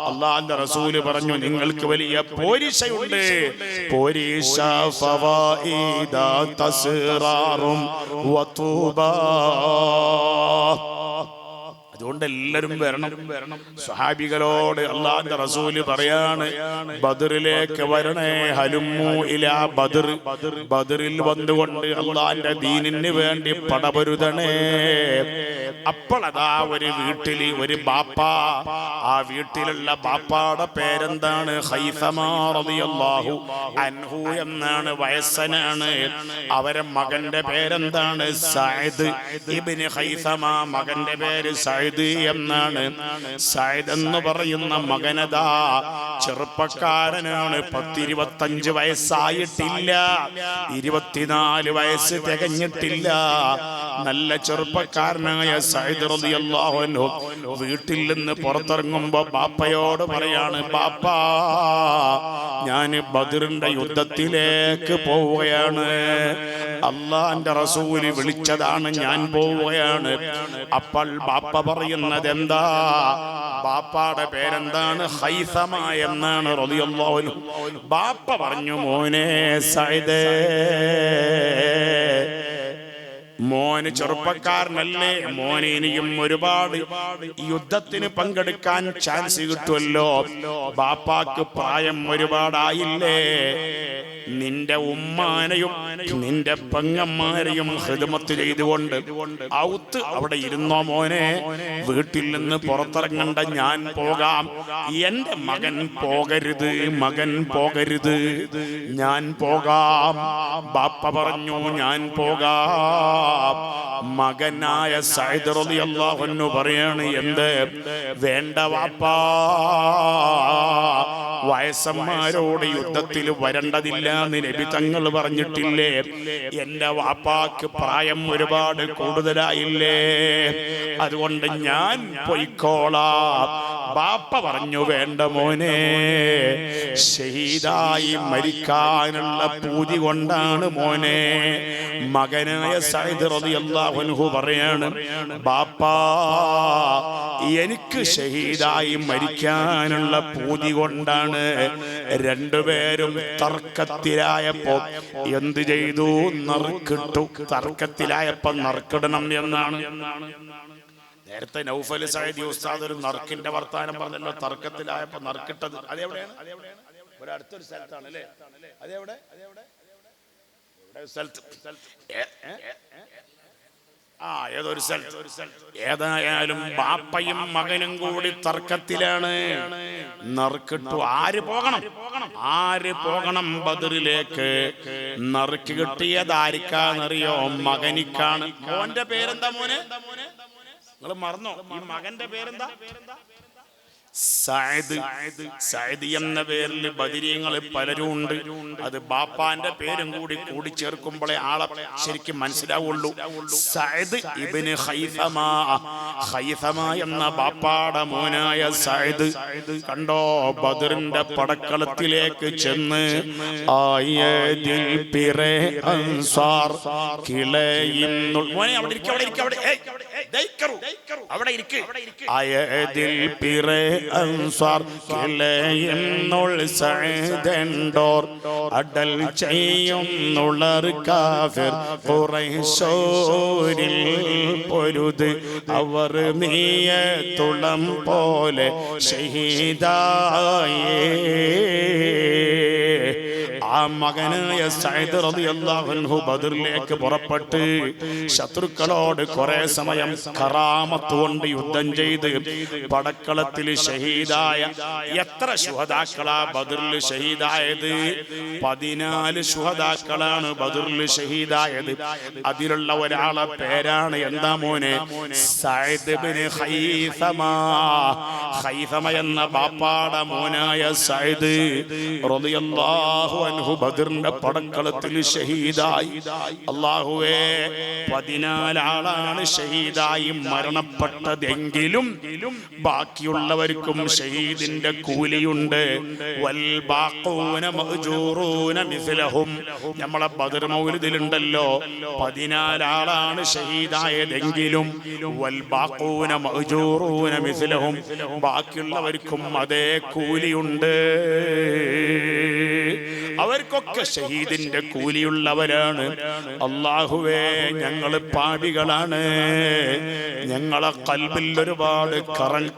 A: അല്ലാഹുവിന്റെ റസൂല് പറഞ്ഞു, നിങ്ങൾക്ക് വലിയ പോരിശയുണ്ട്. പോരിശ ഫവാഇദ തസ്റാറും വതൂബാ. അതുകൊണ്ട് എല്ലാവരും വരണം. സ്വഹാബികളോട് അല്ലാഹുവിന്റെ റസൂല് പറയാണ്, ബദറിലേക്ക് വരണേ. ഹലുമ്മു ഇലാ ബദർ. ബദറിൽ വന്നുകൊണ്ട് അല്ലാഹുവിന്റെ ദീനിന് വേണ്ടി പടപൊരുതണേ. അപ്പോൾ അതാ ഒരു വീട്ടിൽ ഒരു ബാപ്പ. ആ വീട്ടിലുള്ള ബാപ്പാടെ പേരെന്താണ്? ഖൈസമ റളിയല്ലാഹു അൻഹു എന്നാണ്, വയസ്സനാണ്. അവരെ മകന്റെ പേരെന്താണ്? Saad ibn Khaithama. മകന്റെ പേര് സഅദ് എന്നാണ്. സഅദ് എന്ന് പറയുന്ന മകനതാ ചെറുപ്പക്കാരനാണ്. 10-25 വയസ്സായിട്ടില്ല, 24 വയസ്സ് തികഞ്ഞിട്ടില്ല. നല്ല ചെറുപ്പക്കാരനായ സഅദ് റളിയല്ലാഹു അൻഹു വീട്ടിൽ നിന്ന് പുറത്തിറങ്ങുമ്പോ ബാപ്പയോട് പറയാണ്, ബാപ്പാ, ഞാൻ ബദറിന്റെ യുദ്ധത്തിലേക്ക് പോവുകയാണ്. അല്ലാഹുവിന്റെ റസൂല് വിളിച്ചതാണ്, ഞാൻ പോവുകയാണ്. അപ്പോൾ ബാപ്പ പറയുന്നത് എന്താ? ബാപ്പാടെ പേരെന്താണ്? ഖൈസമ എന്നാണ് റളിയല്ലാഹു അൻഹു. ബാപ്പ പറഞ്ഞു, മോനെ സഅദേ, മോന് ചെറുപ്പക്കാരനല്ലേ, മോന് ഇനിയും ഒരുപാട് യുദ്ധത്തിന് പങ്കെടുക്കാൻ ചാൻസ് കിട്ടുമല്ലോ. ബാപ്പാക്ക് പ്രായം ഒരുപാടായില്ലേ. നിന്റെ ഉമ്മാനെയും നിന്റെ പെങ്ങന്മാരെയും ഖിദ്മത്ത് ചെയ്തുകൊണ്ട് ഔത്ത് അവിടെ ഇരുന്നോ മോനെ. വീട്ടിൽ നിന്ന് പുറത്തിറങ്ങണ്ട, ഞാൻ പോകാം. എന്റെ മകൻ പോകരുത്, മകൻ പോകരുത്, ഞാൻ പോകാം. ബാപ്പ പറഞ്ഞു, ഞാൻ പോകാം. മകനായ സഅദ് റളിയല്ലാഹു അൻഹു പറയാണ്, എന്ത് വേണ്ട വാപ്പാ, വയസ്സന്മാരോട് യുദ്ധത്തിൽ വരേണ്ടതില്ല എന്ന് നബി തങ്ങൾ പറഞ്ഞിട്ടില്ലേ? എന്റെ വാപ്പാക്ക് പ്രായം ഒരുപാട് കൂടുതലായില്ലേ, അതുകൊണ്ട് ഞാൻ പൊയ്ക്കോളാം. ബാപ്പ പറഞ്ഞു, വേണ്ട മോനെ, ഷഹീദായി മരിക്കാനുള്ള പൂതി കൊണ്ടാണ് മോനെ. മകനായ സഅദ് റളിയല്ലാഹു അൻഹു പറയാണ്, ബാപ്പാ, എനിക്ക് ഷഹീദായി മരിക്കാനുള്ള പൂതി കൊണ്ടാണ്. രണ്ടുപേരും തർക്കത്തിലായപ്പോ എന്ത് ചെയ്തു? നറുക്കിട്ടു. തർക്കത്തിലായപ്പോ നറുക്കിടണം എന്നാണ്. നേരത്തെ നൗഫൽ സഅദി ഉസ്താദ് ഒരു നറുക്കിന്റെ വർത്താനം പറഞ്ഞല്ലോ. തർക്കത്തിലായപ്പോ നറുക്കിട്ടത് അതെവിടെയാണ്? ഒരു അടുത്തൊരു സ്ഥലത്താണ് അല്ലേ? അതെവിടെ? ഏതൊരു സ്ഥലത്ത്. ഏതായാലും ബാപ്പയും മകനും കൂടി തർക്കത്തിലാണ്. നറുക്കിട്ടു. ആര് പോകണം ബദറിലേക്ക്? നറുക്ക് കിട്ടിയത് ആർക്കാന്നറിയോ? മകനിക്കാണ്. മോന്റെ പേരെന്താ? മോനെ നിങ്ങൾ മറന്നോ? ഈ മകന്റെ പേരെന്താ? സഅദ്. സഅദ് എന്ന പേരിൽ ബദരീങ്ങൾ പലരും ഉണ്ട്. അത് ബാപ്പാന്റെ പേരും കൂടി ചേർക്കുമ്പോഴേ ആളെ ശരിക്കും മനസ്സിലാവുള്ളൂ. Saad ibn Khaisama. ഖൈസമ എന്ന ബാപ്പാടെ മോനായ സഅദ് കണ്ടോ, ബദറിന്റെ പടക്കളത്തിലേക്ക് ചെന്ന് ആയതിൽ പിറേ അൻസാർ കിളയുന്നു. മോനെ അവിടെ ഇരിക്ക. അവിടെ ഇരിക്ക്. അയതിൽ പിറേ അൻസാർ കിളയുന്നുൾ സഅദൻഡോർ അടൽ ചെയ്യുന്നുള്ളർ കാഫിർ ഖുറൈശോരിൽ പൊരുത് അവർ നീയത്തുളം പോലെ ഷഹീദായേ. ആ മകനായ സഅദ് റളിയല്ലാഹു അൻഹു ബദറിലേക്ക് പുറപ്പെട്ട് ശത്രുക്കളോട് കുറെ സമയം കറാമത്ത് കൊണ്ട് യുദ്ധം ചെയ്ത് പടക്കളത്തിൽ ഷഹീദായ എത്ര ശുഹദാക്കളാ ബദറിൽ ഷഹീദായത്? 14 ശുഹദാക്കളാണ് ബദറിൽ ഷഹീദായത്. അതിലുള്ള ഒരാളെ പേരാണ് എന്താ മോനെ? Saad ibn Khaisama. ഖൈസമ എന്ന ബാപ്പാടെ മോനായ സഅദ് റളിയല്ലാഹു അൻഹു ബദറിന്റെ പടക്കളത്തിൽ ഷഹീദായി. അല്ലാഹുവേ, 14 ആളാണ് ഷഹീദായി മരണപ്പെട്ടതെങ്കിലും ബാക്കിയുള്ളവർക്കും ഷഹീദിന്റെ കൂലിയുണ്ട്. വൽ ബാഖൂന മഅ്ജൂറൂന മിസ്ലഹും. നമ്മളെ ബദർ മൗലിദിലുണ്ടല്ലോ, 14 ആളാണ് ഷഹീദായതെങ്കിലും വൽ ബാഖൂന മഅ്ജൂറൂന മിസ്ലഹും, ബാക്കിയുള്ളവർക്കും അതേ കൂലിയുണ്ട്. അവർക്കൊക്കെ ഷഹീദിന്റെ കൂലിയുള്ളവരാണ്. അല്ലാഹുവേ, ഞങ്ങൾ പാപികളാണ്. ഞങ്ങളെ ഖൽബിൽ ഒരുപാട്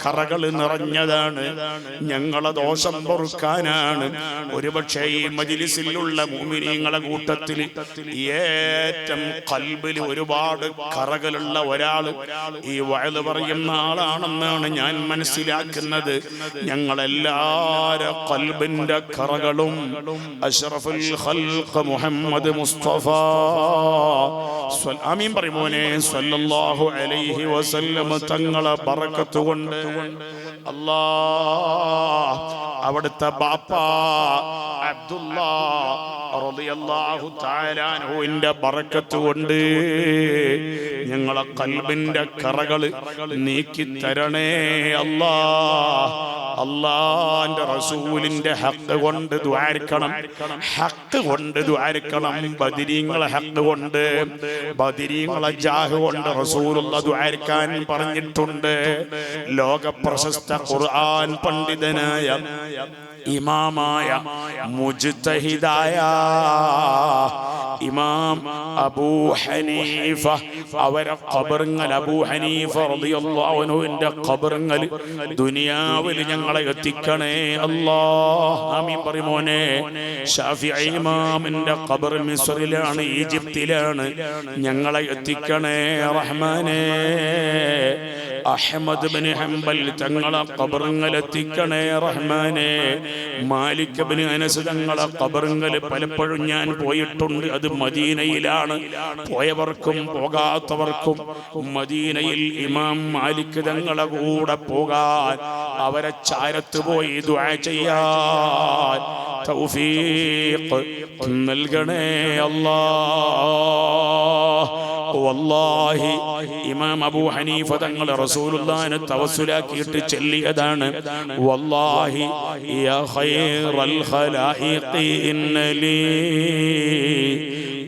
A: കറകൾ നിറഞ്ഞതാണ്. ഞങ്ങളെ ദോഷം പൊറുക്കാനാണ് ഒരുപക്ഷെ ഈ മജ്ലിസിലുള്ള മുഅ്മിനീങ്ങളെ കൂട്ടത്തിൽ ഏറ്റവും ഖൽബിൽ ഒരുപാട് കറകളുള്ള ഒരാൾ ഈ വഅദ് പറയുന്ന ആളാണെന്നാണ് ഞാൻ മനസ്സിലാക്കുന്നത്. ഞങ്ങളെല്ലാവരും ഖൽബിന്റെ കറകളും അഷ്റഫുൽ ഖൽഖ് മുഹമ്മദ് മുസ്തഫ ആമീൻ പറയുമോനെ സല്ലല്ലാഹു അലൈഹി വസല്ലം തങ്ങളെ ബറക്കത്ത് കൊണ്ട് അല്ലാഹ് അവിടുത്തെ ബാപ്പ അബ്ദുല്ലാഹ് റളിയല്ലാഹു തആല അൻഹുവിന്റെ ബറക്കത്ത് കൊണ്ട് ഞങ്ങളെ ഖൽബിന്റെ കറകൾ നീക്കി തരണേ അല്ലാഹ്. അല്ലാഹുവിന്റെ റസൂലിന്റെ ഹഖ് കൊണ്ട് ദുആരിക്കണം, ഹഖ് കൊണ്ട് ദുആരിക്കണം. ബദരീങ്ങളെ ഹഖ് കൊണ്ട്, ബദരീങ്ങളെ ജാഹ് കൊണ്ട് റസൂലുള്ളാഹി ദുആരിക്കാൻ പറഞ്ഞിട്ടുണ്ട്. ലോക പ്രശസ്ത ഖുർആൻ പണ്ഡിതനായ ഇമാമായ മുജ്തഹിദായ ഇമാം അബൂ ഹനീഫ, അവരെ ഖബറുകൾ, അബൂ ഹനീഫ റളിയല്ലാഹു അൻഹുവിന്റെ ഖബറുകൾ ദുനിയാവിൽ ഞങ്ങളെ എത്തിക്കണേ അല്ലാഹ്. ആമീൻ പറയുമോനെ. ശാഫിഈ ഇമാമിന്റെ ഖബർ മിസ്റിലാണ്, ഈജിപ്തിലാണ്. ഞങ്ങളെ എത്തിക്കണേ റഹ്മാനേ. അഹ്മദ് ഇബ്നു ഹംബൽ തങ്ങളെ ഖബറുകൾ എത്തിക്കണേ റഹ്മാനേ. മാലിക് ഇബ്നു അനസ് തങ്ങളെ ഖബറുകൾ പലപ്പോഴും ഞാൻ പോയിട്ടുണ്ട്. അത് മദീനയിലാണ്. പോയവർക്കും പോകാത്തവർക്കും മദീനയിൽ ഇമാം മാലിക് തങ്ങളെ കൂടെ പോകാൻ, അവരെ ചാരത്ത് പോയി ദുആ ചെയ്യാൻ തൗഫീഖ് നൽകണേ അല്ലാഹ്. വല്ലാഹി ഇമാം അബൂ ഹനീഫ തങ്ങൾ റസൂലുള്ളാഹിനെ തവസ്സുലാക്കിയിട്ട് ചൊല്ലിയതാണ്, വല്ലാഹി യാ ഖൈറൽ ഖലായിഖി ഇന്നലി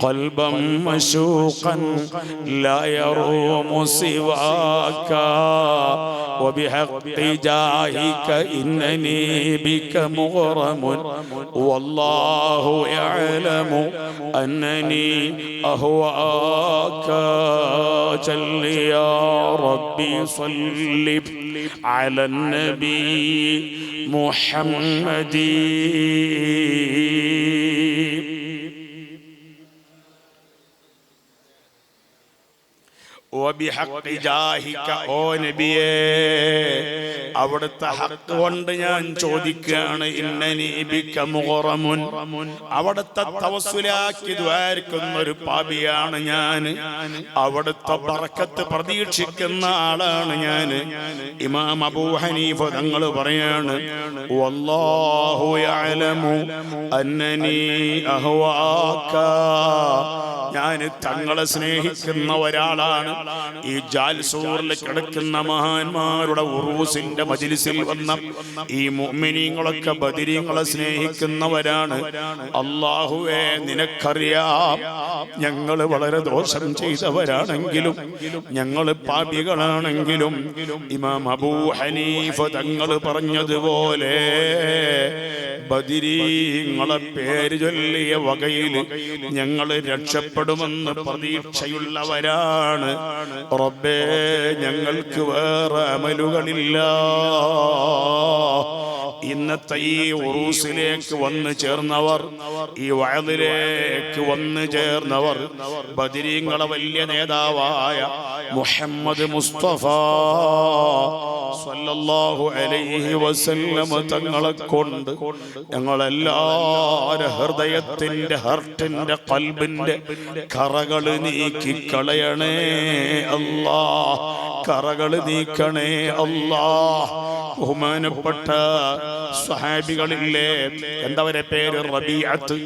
A: قلبا مشوقا لا يروم سواك وبحق جاهك إنني بك مغرم والله يعلم أنني أهواك جل يا ربي صل على النبي محمد ഓ നബിയേ, അവിടുത്തെ ഹക്ക് കൊണ്ട് ഞാൻ ചോദിക്കുകയാണ്. ഇന്നനി ബിക മുഗറമുൻ, അവിടുത്തെ തവസ്സുലാക്കി ദ്വാരിക്കുന്ന ഒരു പാപിയാണ് ഞാൻ. അവിടുത്തെ ബറക്കത്ത് പ്രതീക്ഷിക്കുന്ന ആളാണ് ഞാൻ. ഇമാം അബൂ ഹനീഫ തങ്ങൾ പറയാണ്, വല്ലാഹു യഅലമു അന്നനി അഹ്വാക, ഞാൻ തങ്ങളെ സ്നേഹിക്കുന്ന ഒരാളാണ്. ഈ ജാൽസൂറിൽ കിടക്കുന്ന മഹാന്മാരുടെ ഉറൂസിന്റെ മജ്ലിസിൽ വന്ന ഈ മുഅ്മിനീങ്ങളൊക്കെ ബദരീങ്ങളെ സ്നേഹിക്കുന്നവരാണ്. അല്ലാഹുവേ, നിനക്കറിയാം ഞങ്ങൾ വളരെ ദോഷം ചെയ്തവരാണെങ്കിലും, ഞങ്ങൾ പാപികളാണെങ്കിലും, ഇമാം അബൂ ഹനീഫ തങ്ങൾ പറഞ്ഞതുപോലെ ബദരീങ്ങളെ പേര് ചൊല്ലിയ വകയിൽ ഞങ്ങൾ രക്ഷപ്പെടുമെന്ന് പ്രതീക്ഷയുള്ളവരാണ്. റബ്ബേ, ഞങ്ങൾക്ക് വേറെ അമലുകളില്ല. ഇന്നത്തെ ഈ ഉറൂസിലേക്ക് വന്നു ചേർന്നവർ, ഈ വഅദിലേക്ക് വന്നു ചേർന്നവർ ബദരീങ്ങളെ വലിയ നേതാവായ മുഹമ്മദ് മുസ്തഫ സല്ലല്ലാഹു അലൈഹി വസല്ലം തങ്ങളെ കൊണ്ട് ഞങ്ങളെല്ലാവരുടെ ഹൃദയത്തിന്റെ ഹർട്ടിന്റെ ഖൽബിന്റെ കറകൾ നീക്കിക്കളയണേ അല്ലാ, കറകൾ നീക്കണേ അല്ലാ. ബഹുമാനപ്പെട്ട സ്വഹാബികളില്ലേ, എന്തവരെ പേര്? റബീഅത്ത്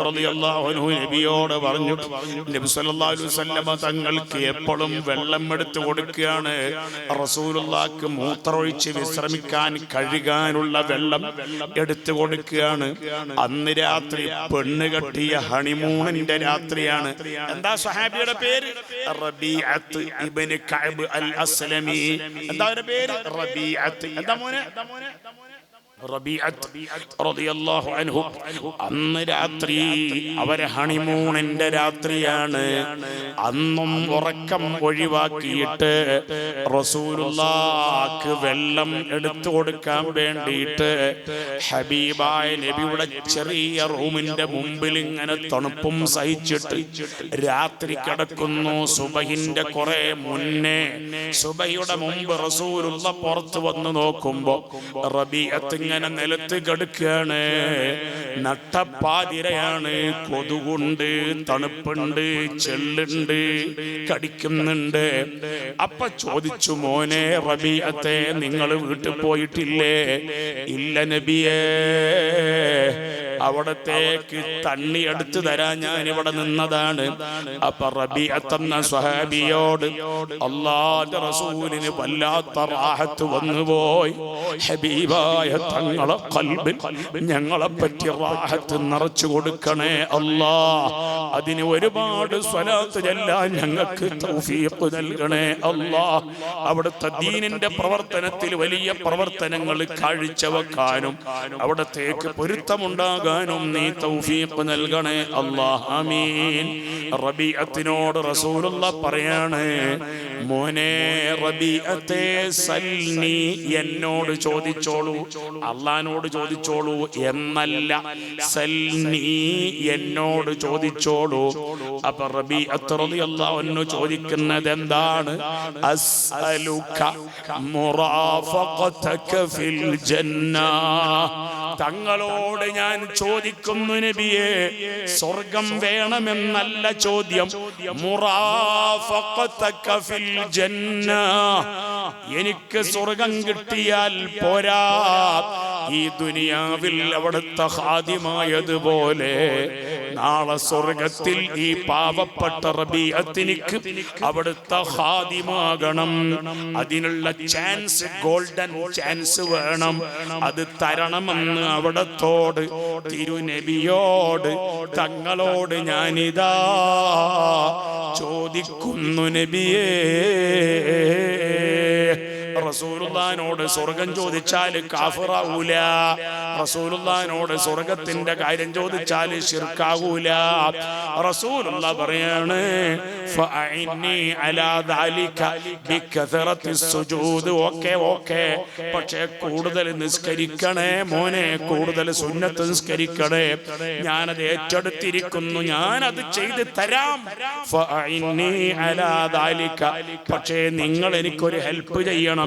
A: റളിയല്ലാഹു അൻഹു നബിയോട് പറഞ്ഞു. നബി സല്ലല്ലാഹു അലൈഹി വസല്ലം തങ്ങൾക്ക് എപ്പോഴും വെള്ളം എടുത്തു കൊടുക്കുകയാണ്. റസൂലുള്ളാഹിക്ക് മൂത്രമൊഴിച്ച് വിശ്രമിക്കാൻ കഴുകാനുള്ള വെള്ളം എടുത്തു കൊടുക്കുകയാണ്. അന്ന് രാത്രി പെണ്ണ് കെട്ടിയ ഹണിമൂണിന്റെ രാത്രിയാണ്. എന്താ സ്വഹാബിയുടെ പേര്? റബീഅത്ത് ഇബ്നു കഅബ് അൽ അസ്ലമി. എന്താ അവരുടെ പേര്? റബീഅത്ത്. എന്താ മോനെ? റബീഅത്ത് റളിയല്ലാഹു അൻഹു. അന്ന് രാത്രി അവരെ ഹണിമൂണിന്റെ രാത്രിയാണ്. അന്നും ഉറക്കം ഒഴിവാക്കിയിട്ട് റസൂലുള്ളാഹിക്ക് വെള്ളം എടുത്തു കൊടുക്കാൻ വേണ്ടിയിട്ട് ഹബീബായ നബിയുടെ ചെറിയ റൂമിന്റെ മുമ്പിൽ ഇങ്ങനെ തണുപ്പും സഹിച്ചിട്ട് രാത്രി കിടക്കുന്നു. സുബഹിന്റെ കുറെ മുന്നേ, സുബഹിയുടെ മുമ്പ് റസൂലുള്ള പുറത്തു വന്ന് നോക്കുമ്പോ റബീഅത്ത് ഇങ്ങനെ നിലത്ത് കിടക്കുകയാണ്. നട്ടപ്പാതിരയാണ്. കൊതുകുണ്ട്, തണുപ്പുണ്ട്, ചെള്ളുണ്ട്, കടിക്കുന്നുണ്ട്. അപ്പൊ ചോദിച്ചു, മോനെ റബീഅത്തെ, നിങ്ങൾ വീട്ടിൽ പോയിട്ടില്ലേ? ഇല്ല നബിയേ, അവിടത്തേക്ക് തണ്ണി എടുത്തു തരാൻ ഞാൻ ഇവിടെ നിന്നതാണ്. അപ്പൊ റബീഅത്ത് എന്ന സ്വഹാബിയോട് അല്ലാഹുവിന്റെ റസൂലിന് വല്ലാത്ത റാഹത്ത് വന്നുപോയി. ഹബീബായ തങ്ങളെ ഖൽബിൽ ഞങ്ങളെ പറ്റി റാഹത്ത് നിറച്ചു കൊടുക്കണേ അല്ലാ. അതിന് ഒരുപാട് സ്വലാത്ത് ചൊല്ലാൻ ഞങ്ങൾക്ക് തൗഫീഖ് നൽകണേ അല്ലാ. അവിടുത്തെ ദീനിന്റെ പ്രവർത്തനത്തിൽ വലിയ പ്രവർത്തനങ്ങൾ കാഴ്ചവെക്കാനും അവിടത്തേക്ക് പൊരുത്തമുണ്ടാകാനും നീ തൗഫീഖ് നൽകണേ അല്ലാ. ആമീൻ. റബീഅത്തിനോട് റസൂലുള്ളാഹ് പറയാണ്, മോനെ റബീഅത്തെ, സൽനി, എന്നോട് ചോദിച്ചോളൂ, അള്ളാനോട് ചോദിച്ചോളൂ എന്നല്ല, സൽനി, എന്നോട് ചോദിച്ചോളൂ. അപ്പൊ റബീഅത്ത് റളിയല്ലാഹു അൻഹു ചോദിക്കുന്നത് എന്താണ്? അസ്അലുക മുറാഫഖതക ഫിൽ ജന്ന. തങ്ങളോട് ഞാൻ ചോദിക്കുന്നു നബിയേ, സ്വർഗം വേണമെന്നല്ല ചോദ്യം, മുറാഫഖതക ഫിൽ ജന്ന. എനിക്ക് സ്വർഗം കിട്ടിയാൽ പോരാ, ഈ ദുനിയാവിൽ അവിടുത്തെ ഖാദിമായതുപോലെ നാളെ സ്വർഗത്തിൽ ഈ പാവപ്പെട്ട റബീഅത്തിനിക്ക് അവിടുത്തെ ഖാദിമാകണം. അതിനുള്ള ചാൻസ്, ഗോൾഡൻ ചാൻസ് വേണം. അത് തരണമെന്ന് അവിടത്തോട്, തിരുനബിയോട്, തങ്ങളോട് ഞാനിതാ ചോദിക്കുന്നു നബിയേ. റസൂലുള്ളാഹിനോട് സ്വർഗം ചോദിച്ചാൽ കാഫിറാവൂല. റസൂലുള്ളാഹിനോട് സ്വർഗത്തിന്റെ കാര്യം ചോദിച്ചാൽ ശിർക്കാവൂല. റസൂലുള്ളാഹ് പറയാണ്, ഫഅഇന്നി അലാ ദാലിക ബികസറത്തി സുജൂദ്. ഓക്കേ, പക്ഷേ കൂടുതൽ നിസ്കരിക്കണേ മോനെ, കൂടുതൽ സുന്നത്ത് നിസ്കരിക്കണേ. ഞാനത് ഏറ്റെടുത്തിരിക്കുന്നു, ഞാനത് ചെയ്ത് തരാം. ഫഅഇന്നി അലാ ദാലിക, പക്ഷേ നിങ്ങൾ എനിക്കൊരു ഹെൽപ്പ് ചെയ്യണം.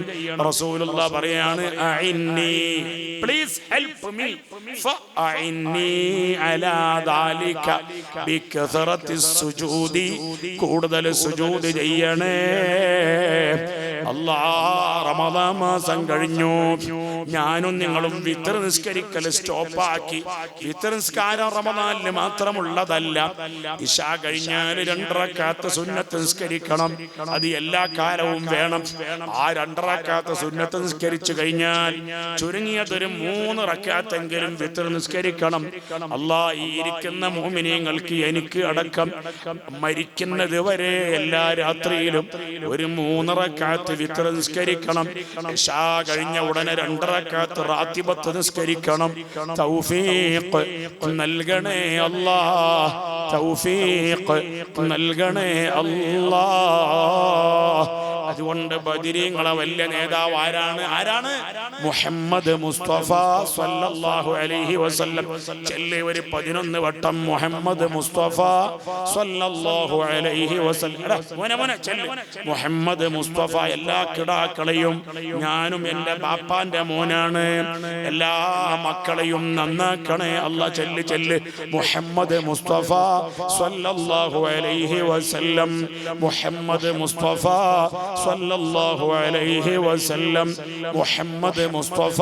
A: റസൂലുള്ളാഹ് പറയാണ്, അഇന്നി, പ്ലീസ് ഹെൽപ്പ് മീ. ഫഅഇന്നി അലാ ദാലിക ബികസറത്തി സുജൂദി, കൂടുതൽ സുജൂദ് ചെയ്യണേ. അല്ലാ റമദാൻ മാസം കഴിഞ്ഞു, ഞാനും നിങ്ങളും വിത്ർ നിസ്കരിക്കൽ സ്റ്റോപ്പാക്കി. വിത്ർ നിസ്കാരം റമദാനിൽ മാത്രമുള്ളതല്ല. ഇശാ കഴിഞ്ഞാൽ 2 റക്അത്ത് സുന്നത്ത് നിസ്കരിക്കണം. അത് എല്ലാ കാലവും വേണം. ആ 2 റക്അത്ത് സുന്നത്ത് നിസ്കരിച്ചു കഴിഞ്ഞാൽ ചുരുങ്ങിയതൊരു 3 റക്അത്തെങ്കിലും വിത്ർ നിസ്കരിക്കണം. അല്ലാ, ഈ ഇരിക്കുന്ന മുഅ്മിനീങ്ങൾക്ക് എനിക്ക് അടക്കം മരിക്കുന്നത് വരെ എല്ലാ രാത്രിയിലും ഒരു 3 റക്അത്ത് വിത്ർ നിസ്കരിക്കണം. ഇശാ കഴിഞ്ഞ ഉടനെ 2 റക്അത്ത് റാത്തിബത്ത് നിസ്കരിക്കണം. തൗഫീഖ് നൽകണേ അല്ലാ, തൗഫീഖ് നൽകണേ അല്ലാ. അതുകൊണ്ട് ബദരീങ്ങളെ വലിയ നേതാവ് ആരാണ്? മുഹമ്മദ് മുസ്തഫ സ്വല്ലല്ലാഹു അലൈഹി വസല്ലം. ചെല്ലി ഒരു 11 വട്ടം മുഹമ്മദ് മുസ്തഫ സ്വല്ലല്ലാഹു അലൈഹി വസല്ലം. മോനെ ചെല്ലി മുഹമ്മദ് മുസ്തഫ. എല്ലാ കിടാക്കളെയും, ഞാനും എൻ്റെ ബാപ്പാന്റെ മോനാണ്, എല്ലാ മക്കളെയും നന്നാക്കണേ അല്ലാ. ചെല്ല് മുഹമ്മദ് മുസ്തഫ സ്വല്ലല്ലാഹു അലൈഹി വസല്ലം. മുഹമ്മദ് മുസ്തഫ സ്വല്ലല്ലാഹു അലൈഹി വസല്ലം. മുഹമ്മദ് മുസ്തഫ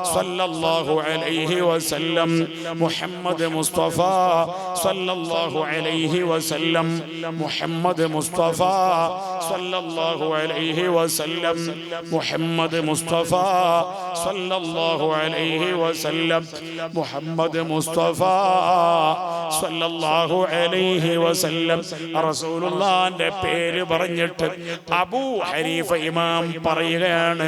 A: സ്വല്ലല്ലാഹു അലൈഹി വസല്ലം. മുഹമ്മദ് മുസ്തഫ സ്വല്ലല്ലാഹു അലൈഹി വസല്ലം. മുഹമ്മദ് മുസ്തഫ സ്വല്ലല്ലാഹു അലൈഹി വസല്ലം. മുഹമ്മദ് മുസ്തഫ സ്വല്ലല്ലാഹു അലൈഹി വസല്ലം. മുഹമ്മദ് മുസ്തഫ സ്വല്ലല്ലാഹു അലൈഹി വസല്ലം. റസൂലുള്ളാഹിന്റെ പേര് പറഞ്ഞിട്ട് അബൂ ഹനീഫ ഇമാം പറയുകയാണ്,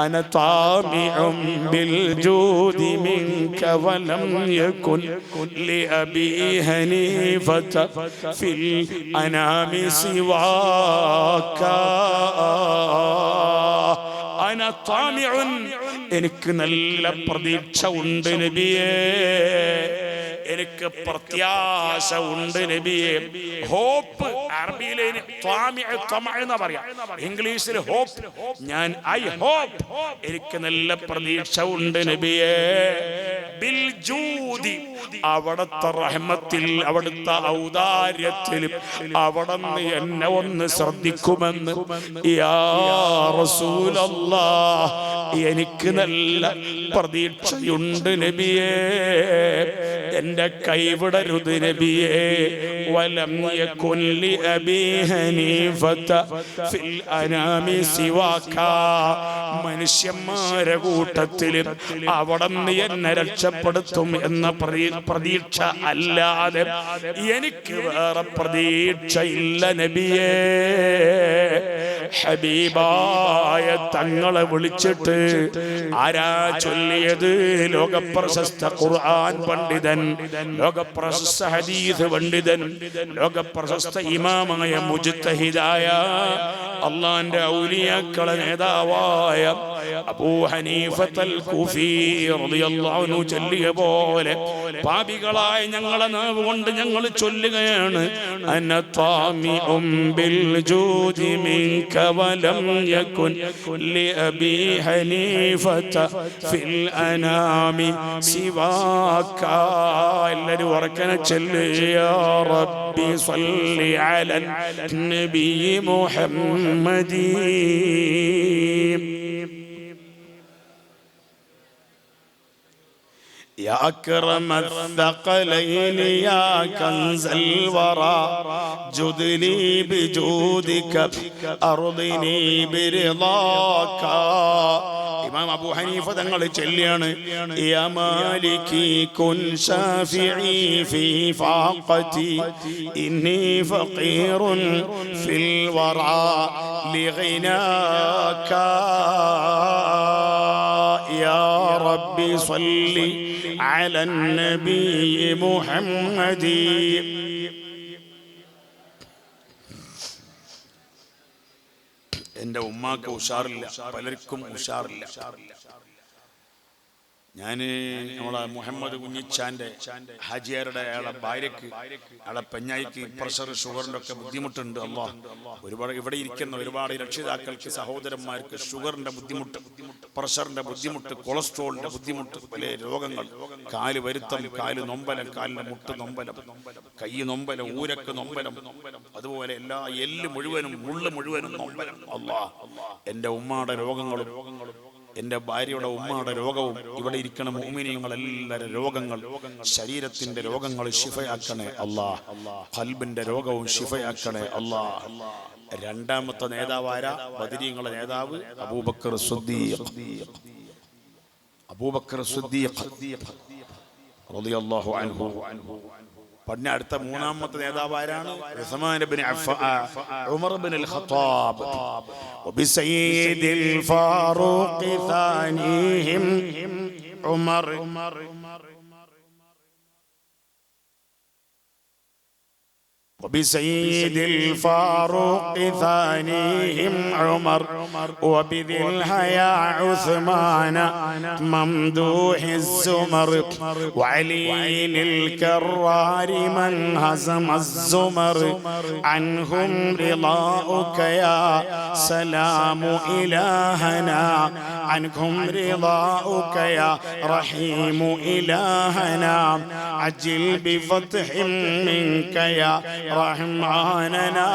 A: അന താമിഉം ബിൽ ജൂദി മിൻക വലം യകുൻ ലി അബീ ഹനീഫത ഫിൽ അനാമി സിവാക. അന താമിഉൻ, എനിക്ക് നല്ല പ്രതീക്ഷ ഉണ്ട് നബിയേ, എനിക്ക് പ്രത്യാശ ഉണ്ട് നബിയേ. ഹോപ്പ് അറബിയിലെ എന്ന് പറയാം, ഇംഗ്ലീഷിൽ ഹോപ്പ്. ഐ ഹോപ്പ്, എനിക്ക് നല്ല പ്രതീക്ഷ ഉണ്ട് നബിയേ. ബിൽ ജൂദി, അവിടുത്തെ റഹ്മത്തിൽ, അവിടുത്തെ ഔദാര്യത്തിൽ അവിടുന്ന് എന്നെ ഒന്ന് ശ്രദ്ധിക്കുമെന്ന്. യാ റസൂലല്ലാഹ്, എനിക്ക് നല്ല പ്രതീക്ഷയുണ്ട് നബിയേ. എന്റെ കൈവിടരുത് നബിയേ. വലം യകുൻ ലി അബീ ഹനീഫത ഫിൽ അനാമി സിവാക. മനുഷ്യന്മാരെ കൂട്ടത്തിൽ അവിടുന്ന് എന്നെ രക്ഷപ്പെടുത്തും എന്ന പ്രതീക്ഷ അല്ലാതെ എനിക്ക് വേറെ പ്രതീക്ഷയില്ല നബിയേ. ഹബീബായ തങ്ങളെ വിളിച്ചിട്ട് ആരാ ചൊല്ലിയത്? ലോകപ്രശസ്ത ഖുർആൻ പണ്ഡിതൻ, ലോകപ്രശസ്ത ഹദീസ് പണ്ഡിതൻ, ലോകപ്രശസ്ത ഇമാമായ മുജ്തഹിദായ അള്ളാന്റെ ഔലിയാക്കളെ നേതാവായ അബൂ ഹനീഫത്തുൽ കൂഫി റളിയല്ലാഹു അൻഹു ചൊല്ലിയ പോലെ പാപികളായ ഞങ്ങളെ നാവ് കൊണ്ട് ഞങ്ങൾ ചൊല്ലുകയാണ്, അന താമിഉം ബിൽ ജൂദി മിൻക വലം യകുൻ ലി അബീ ഹനീഫത ഫിൽ അനാമി സിവാക. എല്ലാവരും ഉറക്കനെ ചൊല്ല്, യാ റബ്ബി സ്വല്ലി അലൻ നബി മുഹമ്മദി. يا أكرم الثقلين يا كنز الورى جد لي بجودك أرضني برضاك. ഇമാം അബൂ ഹനീഫ തങ്ങൾ ചൊല്ലിയാണ്, യാ മാലികി കുൻ ശാഫിഈ ഫീ ഫാഖതി ഇന്നി ഫഖീറുൻ ഫിൽ വറാ ലിഗിനാക. യാ റബ്ബി സ്വല്ലി അലൻ നബി മുഹമ്മദി. എന്റെ ഉമ്മാക്ക് ഉഷാറില്ല, പലർക്കും ഉഷാറില്ല. ഞാൻ നമ്മളെ മുഹമ്മദ് കുഞ്ഞിച്ചാന്റെ ഹാജിയാരുടെ അയാളെ ഭാര്യക്ക് അയാളെ പെഞ്ഞായിക്ക് പ്രഷർ ഷുഗറിന്റെ ഒക്കെ ബുദ്ധിമുട്ടുണ്ട്. ഒരുപാട് ഇവിടെ ഇരിക്കുന്ന ഒരുപാട് രക്ഷിതാക്കൾക്ക് സഹോദരന്മാർക്ക് ഷുഗറിന്റെ ബുദ്ധിമുട്ട്, പ്രഷറിന്റെ ബുദ്ധിമുട്ട്, കൊളസ്ട്രോളിന്റെ ബുദ്ധിമുട്ട്, പല രോഗങ്ങൾ, കാല് വരുത്തം, കാല് നൊമ്പലം, കാലിന്റെ മുട്ട് നൊമ്പലം, കൈ നൊമ്പലം, ഊരക്ക് നൊമ്പലം, അതുപോലെ എല്ലാ എല്ല് മുഴുവനും മുള്ള് മുഴുവനും നൊമ്പലം. എൻ്റെ ഉമ്മാടെ രോഗങ്ങളും എൻ്റെ ഭാര്യയുടെ ഉമ്മയുടെ രോഗവും ഇവിടെ ഇരിക്കണ മുഅ്മിനീങ്ങളെല്ലാവരുടെ രോഗങ്ങൾ, ശരീരത്തിന്റെ രോഗങ്ങൾ ശിഫയാക്കണേ അല്ലാഹ്. ഖൽബിന്റെ രോഗവും ശിഫയാക്കണേ അല്ലാഹ്. രണ്ടാമത്തെ നേതാവാര ബദരീങ്ങളെ നേതാവ് അബൂബക്കർ സിദ്ദീഖ് റളിയല്ലാഹു അൻഹു. പിന്നെ അടുത്ത മൂന്നാമത്തെ നേതാവ് ആരാണ്? ഉസ്മാൻ ഇബ്നു അഫ്ഫാൻ, ഉമർ ഇബ്നുൽ ഖത്താബ്. വബിസയ്യിദിൽ ഫാറൂഖി സാനിഹിം ഉമർ. وبسيد الفاروق ثانيهم عمر وبذي الحياء عثمان ممدوح الزمر وعلي الكرار من هزم الزمر عنهم رضاؤك يا سلام إلهنا عنكم رضاؤك يا رحيم إلهنا عجل بفتح منك يا رحماننا.